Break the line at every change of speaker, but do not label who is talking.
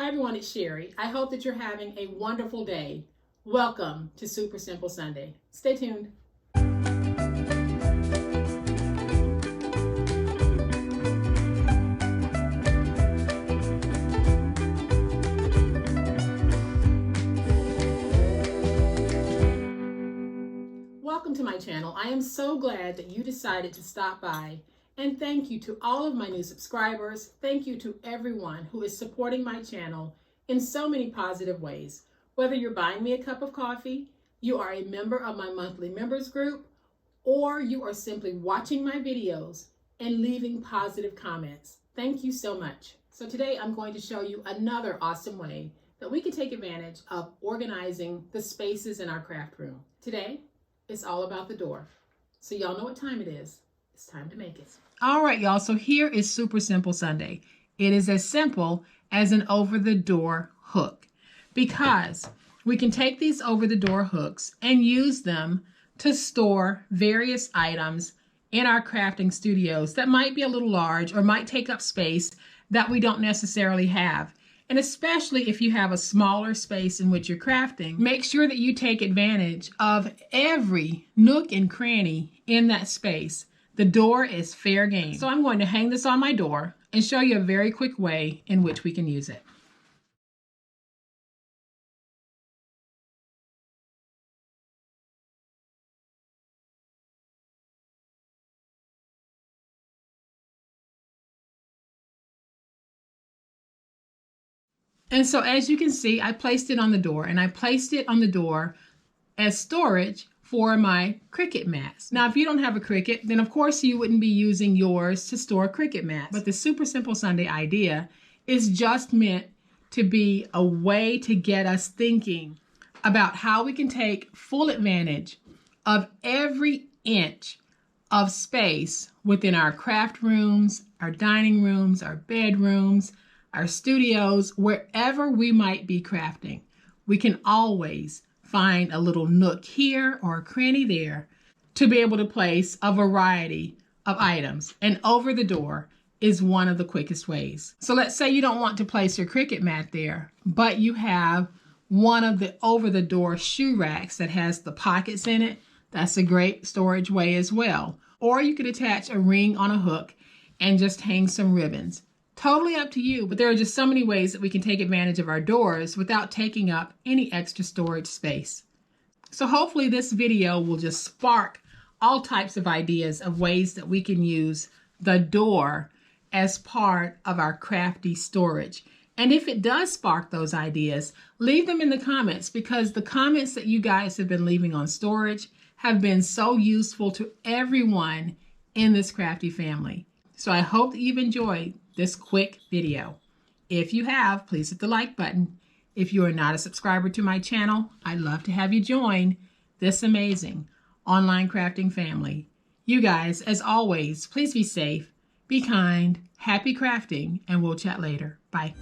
Hi everyone, it's Sherry. I hope that you're having a wonderful day. Welcome to Super Simple Sunday. Stay tuned. Welcome to my channel. I am so glad that you decided to stop by, and thank you to all of my new subscribers. Thank you to everyone who is supporting my channel in so many positive ways. Whether you're buying me a cup of coffee, you are a member of my monthly members group, or you are simply watching my videos and leaving positive comments. Thank you so much. So today I'm going to show you another awesome way that we can take advantage of organizing the spaces in our craft room. Today, it's all about the door. So y'all know what time it is. It's time to make it. All right, y'all. So here is Super Simple Sunday. It is as simple as an over-the-door hook, because we can take these over-the-door hooks and use them to store various items in our crafting studios that might be a little large or might take up space that we don't necessarily have. And especially if you have a smaller space in which you're crafting, make sure that you take advantage of every nook and cranny in that space. The door is fair game. So I'm going to hang this on my door and show you a very quick way in which we can use it. And so as you can see, I placed it on the door, and I placed it on the door as storage for my Cricut mats. Now, if you don't have a Cricut, then of course you wouldn't be using yours to store Cricut mats. But the Super Simple Sunday idea is just meant to be a way to get us thinking about how we can take full advantage of every inch of space within our craft rooms, our dining rooms, our bedrooms, our studios, wherever we might be crafting. We can always find a little nook here or a cranny there to be able to place a variety of items. And over the door is one of the quickest ways. So let's say you don't want to place your Cricut mat there, but you have one of the over the door shoe racks that has the pockets in it. That's a great storage way as well. Or you could attach a ring on a hook and just hang some ribbons. Totally up to you, but there are just so many ways that we can take advantage of our doors without taking up any extra storage space. So hopefully this video will just spark all types of ideas of ways that we can use the door as part of our crafty storage. And if it does spark those ideas, leave them in the comments, because the comments that you guys have been leaving on storage have been so useful to everyone in this crafty family. So I hope that you've enjoyed this quick video. If you have, please hit the like button. If you are not a subscriber to my channel, I'd love to have you join this amazing online crafting family. You guys, as always, please be safe, be kind, happy crafting, and we'll chat later. Bye.